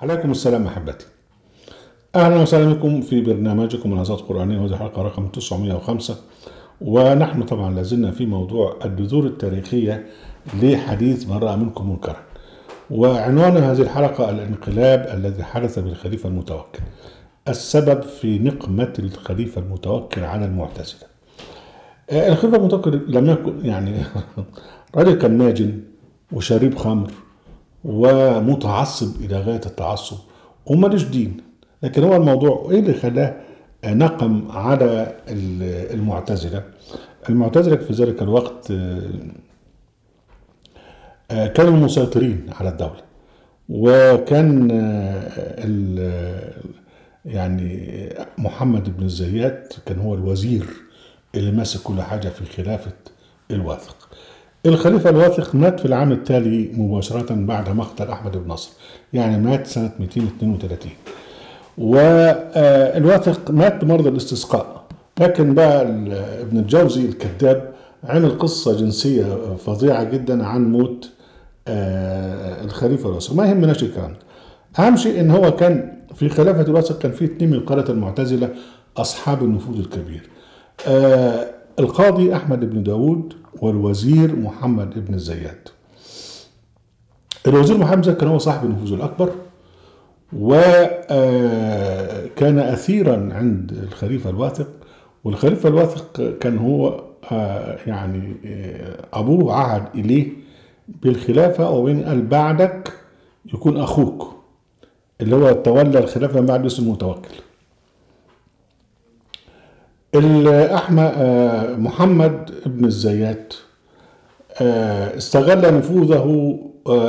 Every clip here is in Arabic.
عليكم السلام أحبتي. أهلا وسهلا بكم في برنامجكم مناظرات قرآنية، وهذه الحلقة رقم 905. ونحن طبعا لازلنا في موضوع الجذور التاريخية لحديث من رأى منكم منكرا، وعنوان هذه الحلقة الانقلاب الذي حدث بالخليفة المتوكل، السبب في نقمة الخليفة المتوكل على المعتزلة. الخليفة المتوكل لم يكن راجل كان ماجن وشريب خمر ومتعصب إلى غاية التعصب ومالوش دين، لكن هو الموضوع إيه اللي خلاه نقم على المعتزلة. المعتزلة في ذلك الوقت كانوا مسيطرين على الدولة، وكان محمد بن الزيات كان هو الوزير اللي ماسك كل حاجة في خلافة الواثق. الخليفة الواثق مات في العام التالي مباشرة بعد مقتل أحمد بن نصر، يعني مات سنة 232. والواثق مات بمرض الاستسقاء، لكن بقى ابن الجوزي الكذاب عمل قصة جنسية فظيعة جدا عن موت الخليفة الواثق. ما يهمناش الكلام ده، أهم شيء إن هو كان في خلافة الواثق كان في 2 من قادة المعتزلة أصحاب النفوذ الكبير، القاضي أحمد بن داود والوزير محمد بن الزيات. الوزير محمد كان هو صاحب النفوذ الأكبر، وكان أثيرا عند الخليفة الواثق، والخليفة الواثق كان هو أبوه عهد إليه بالخلافة، وبين قال بعدك يكون أخوك اللي هو تولى الخلافة بعد اسمه المتوكل. محمد بن الزيات استغل نفوذه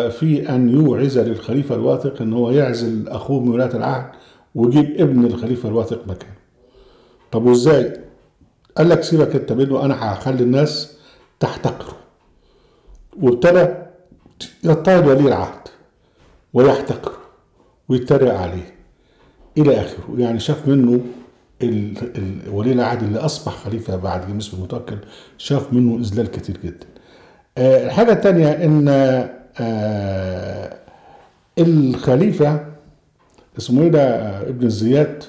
في أن يوعز للخليفة الواثق أن هو يعزل أخوه من ولاية العهد ويجيب ابن الخليفة الواثق مكانه. طب وإزاي؟ قال لك سيبك أنت منه، أنا هخلي الناس تحتقره. وابتدى يضطهد ولي العهد ويحتقره ويتريق عليه إلى آخره، يعني شاف منه ولي العهد اللي أصبح خليفة بعد جميس المتوكل شاف منه إذلال كتير جدا. الحاجة الثانية إن الخليفة اسمه إيه ده ابن الزيات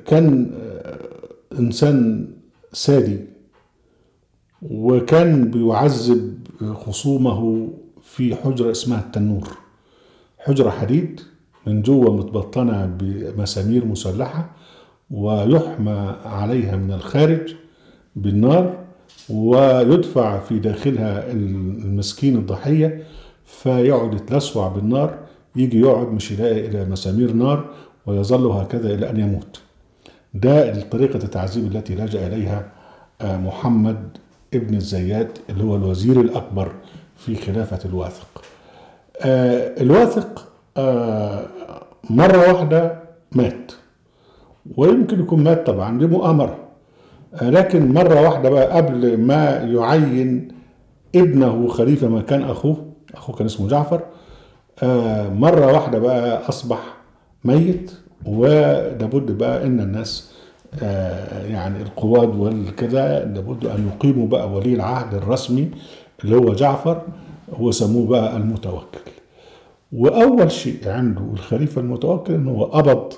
كان إنسان سادي، وكان بيعذب خصومه في حجرة اسمها التنور، حجرة حديد من جوه متبطنة بمسامير مسلحة، ويحمى عليها من الخارج بالنار، ويدفع في داخلها المسكين الضحية فيقعد يتلسع بالنار، يجي يقعد مش يلاقي إلى مسامير نار ويظل هكذا إلى أن يموت. ده طريقة التعذيب التي لجأ إليها محمد ابن الزيات اللي هو الوزير الأكبر في خلافة الواثق. الواثق مرة واحدة مات، ويمكن يكون مات طبعا بمؤامرة، لكن مرة واحدة بقى قبل ما يعين ابنه خليفة مكان أخوه كان اسمه جعفر، مرة واحدة بقى أصبح ميت، ولابد بقى إن الناس القواد والكذا لابد أن يقيموا بقى ولي العهد الرسمي اللي هو جعفر، هو سموه بقى المتوكل. وأول شيء عنده الخليفة المتوكل إنه هو قبض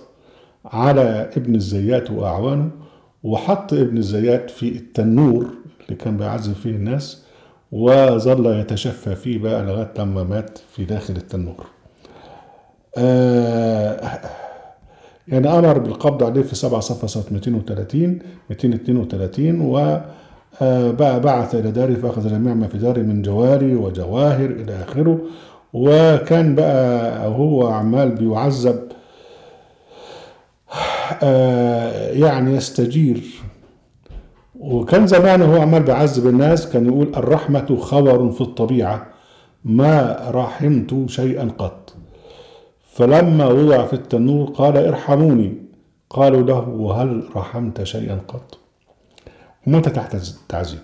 على ابن الزيات وأعوانه، وحط ابن الزيات في التنور اللي كان بيعذب فيه الناس، وظل يتشفى فيه بقى لغاية لما مات في داخل التنور. أمر بالقبض عليه في 7 صفر سنة 232، وبقى بعث إلى داره فأخذ جميع ما في داره من جواري وجواهر إلى آخره. وكان بقى هو عمال بيعذب يستجير، وكان زمان هو عمال بيعذب الناس كان يقول الرحمة خور في الطبيعة ما رحمت شيئا قط. فلما وضع في التنور قال ارحموني، قالوا له وهل رحمت شيئا قط؟ ومات تحت التعذيب.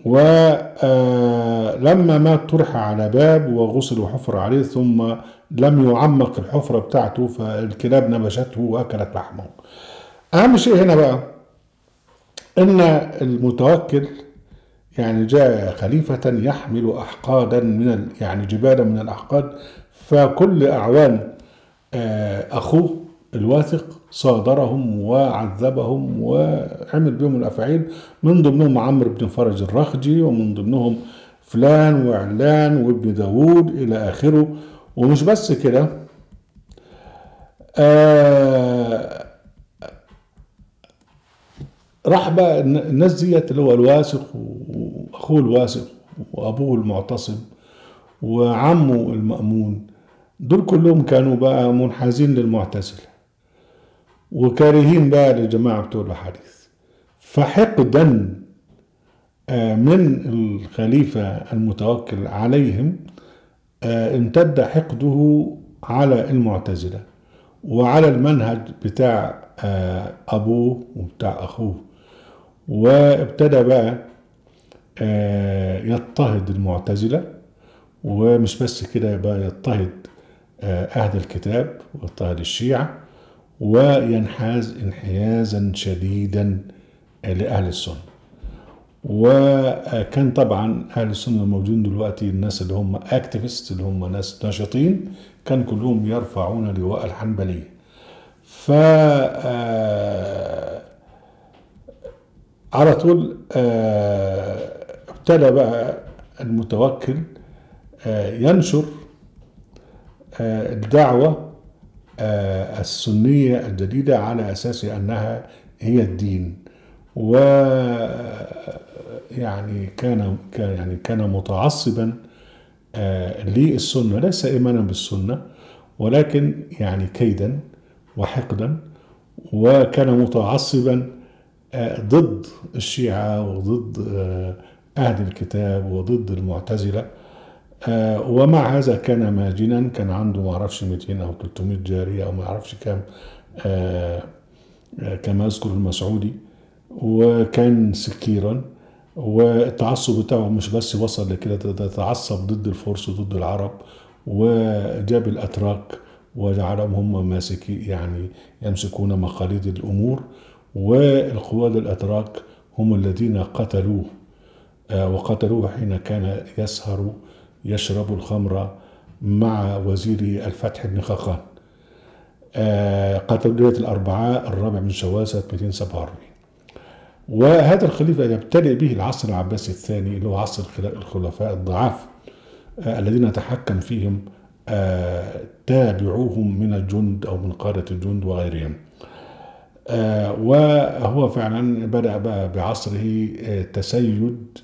ولما مات طرح على باب وغسل وحفر عليه، ثم لم يعمق الحفرة بتاعته فالكلاب نبشته وأكلت لحمه. أهم شيء هنا بقى إن المتوكل يعني جاء خليفة يحمل أحقادا يعني جبالا من الأحقاد، فكل أعوان أخوه الواثق صادرهم وعذبهم وعمل بهم الأفاعيل، من ضمنهم عمرو بن فرج الرخجي، ومن ضمنهم فلان وعلان وابن داود إلى آخره. ومش بس كده، راح بقى الناس ديت اللي هو الواثق وأخوه الواثق وأبوه المعتصم وعمه المأمون، دول كلهم كانوا بقى منحازين للمعتزلة وكارهين بقى للجماعة بتوع الحديث. فحقدا من الخليفة المتوكل عليهم امتد حقده على المعتزلة وعلى المنهج بتاع أبوه وبتاع أخوه، وابتدى بقى يضطهد المعتزلة. ومش بس كده، بقى يضطهد أهل الكتاب ويضطهد الشيعة، وينحاز انحيازا شديدا لأهل السنة. وكان طبعا أهل السنة الموجودين دلوقتي الناس اللي هم اكتيفيست، اللي هم ناس ناشطين، كان كلهم يرفعون لواء الحنبلية. ف على طول ابتدى بقى المتوكل ينشر الدعوة السنية الجديدة على أساس أنها هي الدين. و كان متعصبا للسنة، ليس إيمانا بالسنة ولكن يعني كيدا وحقدا، وكان متعصبا ضد الشيعة وضد أهل الكتاب وضد المعتزلة. ومع هذا كان ماجنا، كان عنده ما اعرفش 200 أو 300 جارية أو ما اعرفش كام، كما يذكر المسعودي، وكان سكيرا. والتعصب بتاعه مش بس وصل لكده، ده تعصب ضد الفرس وضد العرب، وجاب الأتراك وجعلهم هم ماسكي، يعني يمسكون مقاليد الأمور. والقواد الأتراك هم الذين قتلوه، وقتلوه حين كان يسهر يشرب الخمر مع وزير الفتح بن خاقان. قتلوا ليلة الأربعاء 4 من شوال سنة 247. وهذا الخليفة يبتدئ به العصر العباسي الثاني، اللي هو عصر الخلفاء الضعاف الذين تحكم فيهم تابعوهم من الجند أو من قادة الجند وغيرهم. وهو فعلا بدأ بقى بعصره تسيد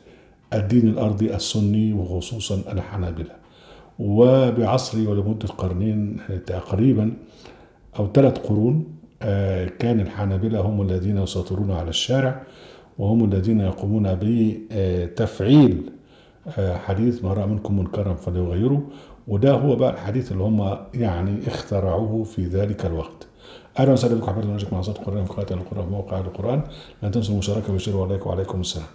الدين الأرضي السني وخصوصا الحنابلة. وبعصره ولمدة قرنين تقريبا أو 3 قرون كان الحنابلة هم الذين يسيطرون على الشارع، وهم الذين يقومون بتفعيل حديث ما رأى منكم منكرا فليغيره. وده هو بقى الحديث اللي هم يعني اخترعوه في ذلك الوقت. أهلا وسهلا بكم حبايبي، نرجوكم مع صوت القرآن في قناة القرآن في موقع القرآن. لا تنسوا المشاركة والشير، وعليكم السلام.